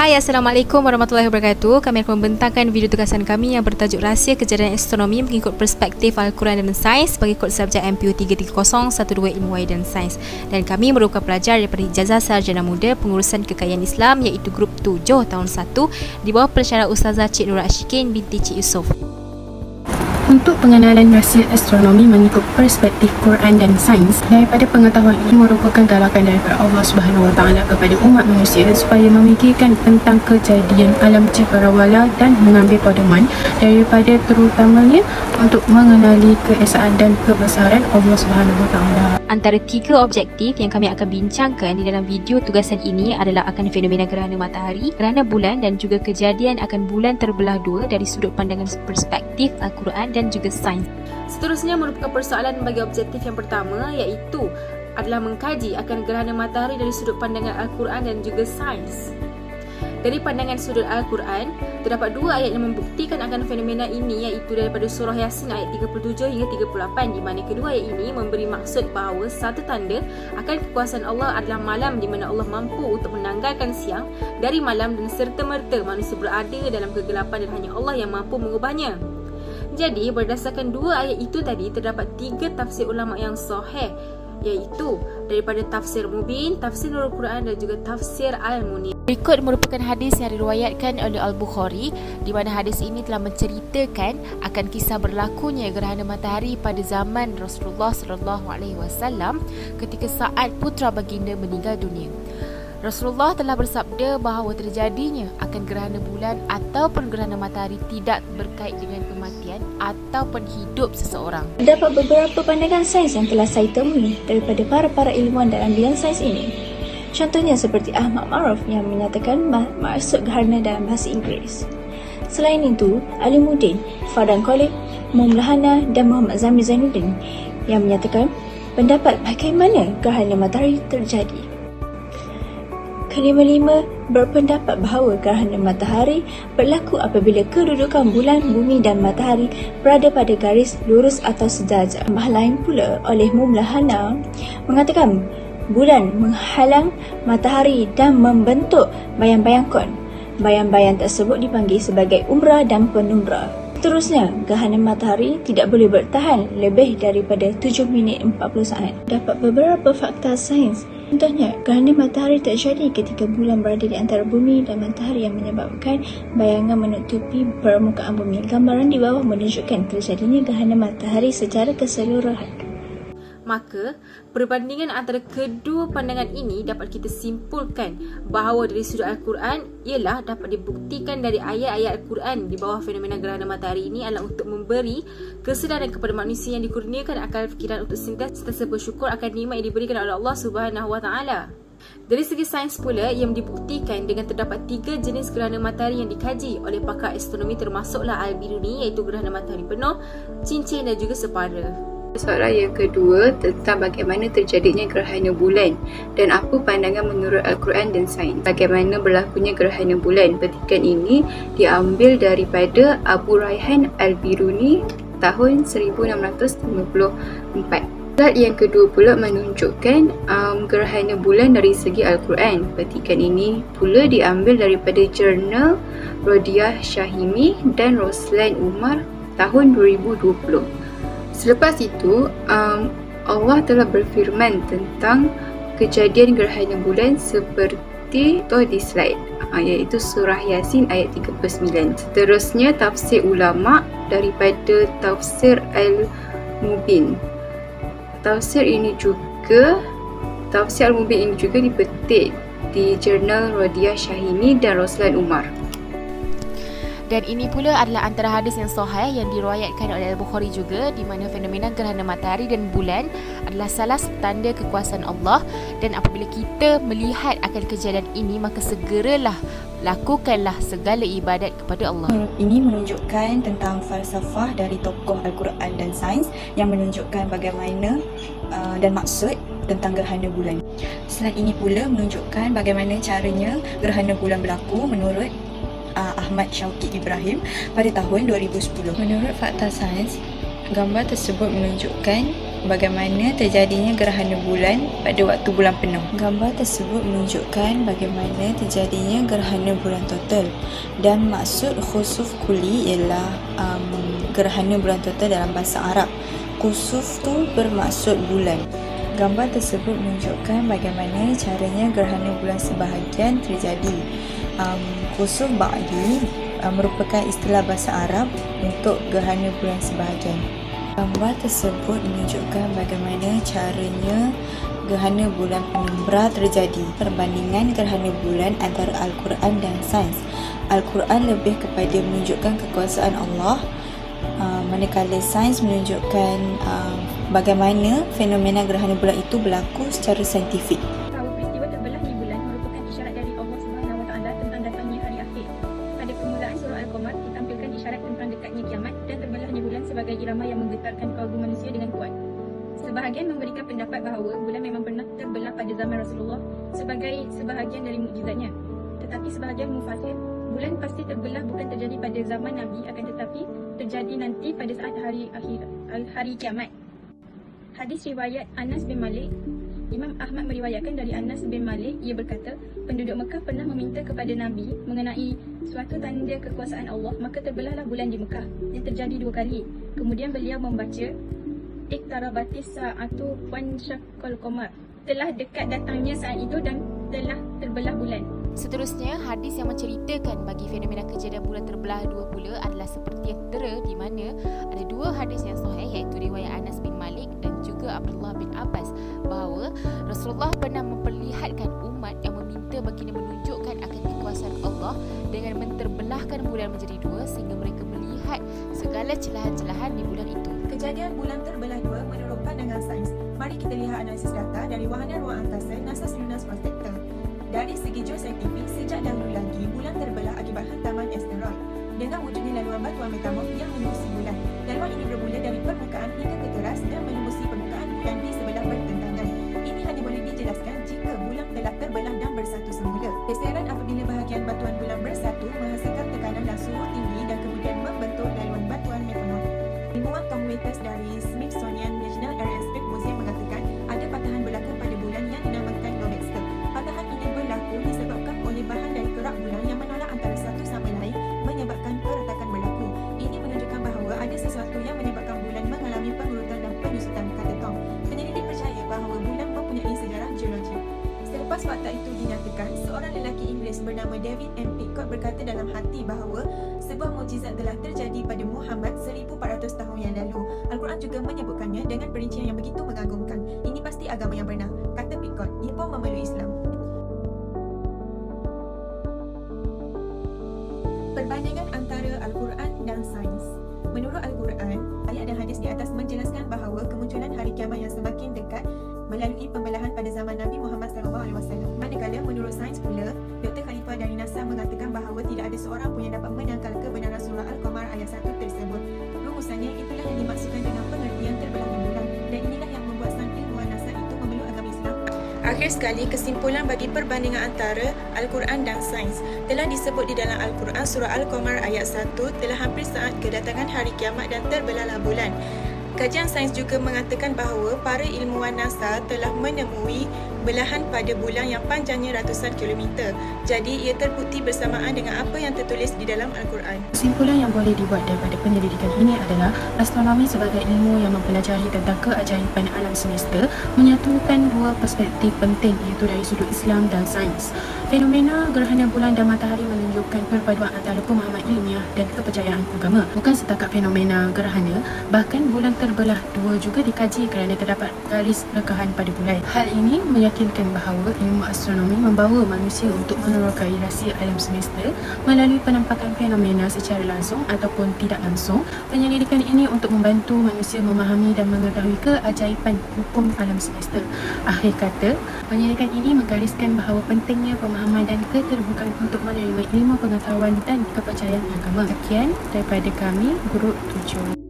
Hai, Assalamualaikum warahmatullahi wabarakatuh. Kami akan membentangkan video tugasan kami yang bertajuk Rahsia Kejadian Astronomi mengikut perspektif Al-Quran dan Sains bagi kod subjek MPU 33012 Ilmu Wahyu dan Sains. Dan kami merupakan pelajar daripada Ijazah Sarjana Muda Pengurusan Kekayaan Islam iaitu Grup 7 tahun 1 di bawah pensyarah Ustazah Cik Nur Ashikin binti Cik Yusof. Untuk pengenalan rahsia astronomi mengikut perspektif Quran dan sains, daripada pengetahuan ini merupakan galakan daripada Allah Subhanahu Wa Taala kepada umat manusia supaya memikirkan tentang kejadian alam cakrawala dan mengambil pedoman daripada terutamanya untuk mengenali keesaan dan kebesaran Allah Subhanahu Wa Taala. Antara 3 objektif yang kami akan bincangkan di dalam video tugasan ini adalah akan fenomena gerhana matahari, gerhana bulan dan juga kejadian akan bulan terbelah dua dari sudut pandangan perspektif Al-Quran dan juga sains. Seterusnya merupakan persoalan bagi objektif yang pertama iaitu adalah mengkaji akan gerhana matahari dari sudut pandangan Al-Quran dan juga sains. Dari pandangan sudut Al-Quran, terdapat 2 ayat yang membuktikan akan fenomena ini iaitu daripada surah Yasin ayat 37 hingga 38 di mana kedua ayat ini memberi maksud bahawa satu tanda akan kekuasaan Allah adalah malam di mana Allah mampu untuk menanggalkan siang dari malam dan serta-merta manusia berada dalam kegelapan dan hanya Allah yang mampu mengubahnya. Jadi berdasarkan 2 ayat itu tadi terdapat 3 tafsir ulama yang sahih iaitu daripada tafsir Mubin, tafsir Nurul Quran dan juga tafsir Al-Munir. Berikut merupakan hadis yang diriwayatkan oleh Al-Bukhari di mana hadis ini telah menceritakan akan kisah berlakunya gerhana matahari pada zaman Rasulullah SAW ketika saat putra baginda meninggal dunia. Rasulullah telah bersabda bahawa terjadinya akan gerhana bulan ataupun gerhana matahari tidak berkait dengan kematian ataupun hidup seseorang. Terdapat beberapa pandangan sains yang telah saya temui daripada para ilmuwan dalam bidang sains ini. Contohnya seperti Ahmad Ma'ruf yang menyatakan maksud gerhana dalam bahasa Inggeris. Selain itu, Alimuddin, Fardan Khalid, Mumlahana dan Muhammad Zamir Zainuddin yang menyatakan pendapat bagaimana gerhana matahari terjadi. Kelima-lima berpendapat bahawa gerhana matahari berlaku apabila kedudukan bulan, bumi dan matahari berada pada garis lurus atau sejajar. Tambah lain pula oleh Mumlahana mengatakan bulan menghalang matahari dan membentuk bayang-bayang kon. Bayang-bayang tersebut dipanggil sebagai umrah dan penumbra. Seterusnya, gerhana matahari tidak boleh bertahan lebih daripada 7 minit 40 saat. Dapat beberapa fakta sains. Contohnya, gerhana matahari terjadi ketika bulan berada di antara bumi dan matahari yang menyebabkan bayangan menutupi permukaan bumi. Gambaran di bawah menunjukkan terjadinya gerhana matahari secara keseluruhan. Maka, perbandingan antara kedua pandangan ini dapat kita simpulkan bahawa dari sudut Al-Quran ialah dapat dibuktikan dari ayat-ayat Al-Quran di bawah fenomena gerhana matahari ini adalah untuk memberi kesedaran kepada manusia yang dikurniakan akal fikiran untuk sentiasa bersyukur akan nikmat yang diberikan oleh Allah Subhanahu Wa Taala. Dari segi sains pula, yang dibuktikan dengan terdapat 3 jenis gerhana matahari yang dikaji oleh pakar astronomi termasuklah Al-Biruni iaitu gerhana matahari penuh, cincin dan juga separa. Soalan yang kedua tentang bagaimana terjadinya gerhana bulan dan apa pandangan menurut Al-Quran dan sains. Bagaimana berlakunya gerhana bulan? Petikan ini diambil daripada Abu Rayhan Al-Biruni tahun 1654. Soalan yang kedua pula menunjukkan gerhana bulan dari segi Al-Quran. Petikan ini pula diambil daripada jurnal Rodiah Shahimi dan Roslan Umar tahun 2020. Selepas itu, Allah telah berfirman tentang kejadian gerhana bulan seperti di slide, iaitu surah Yasin ayat 39. Seterusnya, tafsir ulama daripada tafsir Al-Mubin. Tafsir Al-Mubin ini juga dipetik di jurnal Rodiah Shahimi dan Roslan Umar. Dan ini pula adalah antara hadis yang sahih yang diriwayatkan oleh Al-Bukhari juga di mana fenomena gerhana matahari dan bulan adalah salah satu tanda kekuasaan Allah dan apabila kita melihat akan kejadian ini maka segeralah lakukanlah segala ibadat kepada Allah. Ini menunjukkan tentang falsafah dari tokoh Al-Quran dan sains yang menunjukkan bagaimana dan maksud tentang gerhana bulan. Selain ini pula menunjukkan bagaimana caranya gerhana bulan berlaku menurut Ahmad Syauqi Ibrahim pada tahun 2010. Menurut fakta sains, gambar tersebut menunjukkan bagaimana terjadinya gerhana bulan pada waktu bulan penuh. Gambar tersebut menunjukkan bagaimana terjadinya gerhana bulan total, dan maksud khusuf kuli ialah gerhana bulan total dalam bahasa Arab. Khusuf tu bermaksud bulan. Gambar tersebut menunjukkan bagaimana caranya gerhana bulan sebahagian terjadi. Khusuf ba'di merupakan istilah bahasa Arab untuk gerhana bulan sebahagian. Gambar tersebut menunjukkan bagaimana caranya gerhana bulan penumbra terjadi. Perbandingan gerhana bulan antara Al-Quran dan sains. Al-Quran lebih kepada menunjukkan kekuasaan Allah, manakala sains menunjukkan bagaimana fenomena gerhana bulan itu berlaku secara saintifik. Peristiwa terbelahnya bulan merupakan isyarat dari Allah Subhanahu Wa Taala tentang datangnya hari akhir. Pada permulaan surah Al-Qamar ditampilkan isyarat tentang dekatnya kiamat dan terbelahnya bulan sebagai irama yang menggetarkan kalbu manusia dengan kuat. Sebahagian memberikan pendapat bahawa bulan memang pernah terbelah pada zaman Rasulullah sebagai sebahagian dari mukjizatnya. Tetapi sebahagian mufasir, bulan pasti terbelah bukan terjadi pada zaman Nabi, akan tetapi terjadi nanti pada saat hari kiamat. Hadis riwayat Anas bin Malik. Imam Ahmad meriwayatkan dari Anas bin Malik, ia berkata, penduduk Mekah pernah meminta kepada Nabi mengenai suatu tanda kekuasaan Allah, maka terbelahlah bulan di Mekah, yang terjadi 2 kali. Kemudian beliau membaca Iqtarabatis sa'atu wansyaqqal qamar. Telah dekat datangnya saat itu dan telah terbelah bulan. Seterusnya, hadis yang menceritakan bagi fenomena kejadian bulan terbelah dua pula adalah seperti yang tera, di mana ada 2 hadis yang sahih, iaitu riwayat Anas bin Malik dan juga Abdullah bin Abbas, bahawa Rasulullah pernah memperlihatkan umat yang meminta baginda menunjukkan akan kekuasaan Allah dengan menterbelahkan bulan menjadi 2 sehingga mereka melihat segala celahan-celahan di bulan itu. Kejadian bulan terbelah 2 menurut pandangan sains. Mari kita lihat analisis data dari wahana ruang angkasa NASA Lunar Protector. Dari segi geosaintifik, sejak dahulu lagi bulan terbelah akibat hantaman asteroid dengan wujudnya laluan batuan metamorf yang menembusi bulan. Laluan ini bermula dari permukaan hingga ke teras dan menembusi permukaan bulan di sebelah bertentangan. Ini hanya boleh dijelaskan jika bulan telah terbelah dan bersatu semula. Geseran apabila bahagian batuan bulan bersatu menghasilkan tekanan dan suhu tinggi dan kemudian membentuk laluan batuan metamorf. Ilmuwan Tom Waiters dari Smithsonian National Air and Space Museum mengatakan ada patahan berlaku pada bulan yang dinamakan Lobster. Patahan ini berlaku disebabkan oleh bahan dari kerak bulan yang menolak antara satu sama lain, menyebabkan keretakan berlaku. Ini menunjukkan bahawa ada sesuatu yang menyebabkan bulan mengalami pengurutan dan penyusutan, kata Tom. Penyelidik percaya bahawa bulan mempunyai sejarah geologi. Selepas fakta itu dinyatakan, seorang lelaki Inggeris bernama David M. Peacock berkata dalam hati bahawa sebuah mukjizat telah terjadi pada Muhammad 1400 tahun yang lalu. Al-Quran juga menyebutkannya dengan perincian yang begitu mengagumkan. Ini pasti agama yang benar, kata Peacock. Ia pun memeluk Islam. Perbandingan antara Al-Quran dan sains. Menurut Al-Quran, ayat dan hadis di atas menjelaskan bahawa kemunculan hari kiamat yang semakin dekat melalui pembelahan pada zaman Nabi Muhammad SAW. Manakala menurut sains pula, Dr. Khalifah dari NASA mengatakan bahawa tidak ada seorang pun yang dapat menangkal kebenaran surah Al-Qamar ayat 1 tersebut. Rumusannya, itulah yang dimaksudkan dengan pengertian terbelahnya bulan, dan inilah yang membuat sang ilmuwan NASA itu memeluk agama Islam. Akhir sekali, kesimpulan bagi perbandingan antara Al-Quran dan sains telah disebut di dalam Al-Quran surah Al-Qamar ayat 1, telah hampir saat kedatangan hari kiamat dan terbelahlah bulan. Kajian sains juga mengatakan bahawa para ilmuwan NASA telah menemui belahan pada bulan yang panjangnya ratusan kilometer. Jadi ia terbukti bersamaan dengan apa yang tertulis di dalam Al-Quran. Kesimpulan yang boleh dibuat daripada penyelidikan ini adalah astronomi sebagai ilmu yang mempelajari tentang keajaiban alam semesta menyatukan 2 perspektif penting, iaitu dari sudut Islam dan sains. Fenomena gerhana bulan dan matahari menunjukkan perpaduan antara pemahaman ilmiah dan kepercayaan agama. Bukan setakat fenomena gerhana, bahkan bulan terbelah 2 juga dikaji kerana terdapat garis rekahan pada bulan. Hal ini meyakinkan bahawa ilmu astronomi membawa manusia untuk menerokai rahsia alam semesta melalui penampakan fenomena secara langsung ataupun tidak langsung. Penyelidikan ini untuk membantu manusia memahami dan mengetahui keajaiban hukum alam semesta. Akhir kata, penyelidikan ini menggariskan bahawa pentingnya pemahaman dan keterbukaan untuk menerima ilmu pengetahuan dan kepercayaan agama. Sekian daripada kami, Guru 7.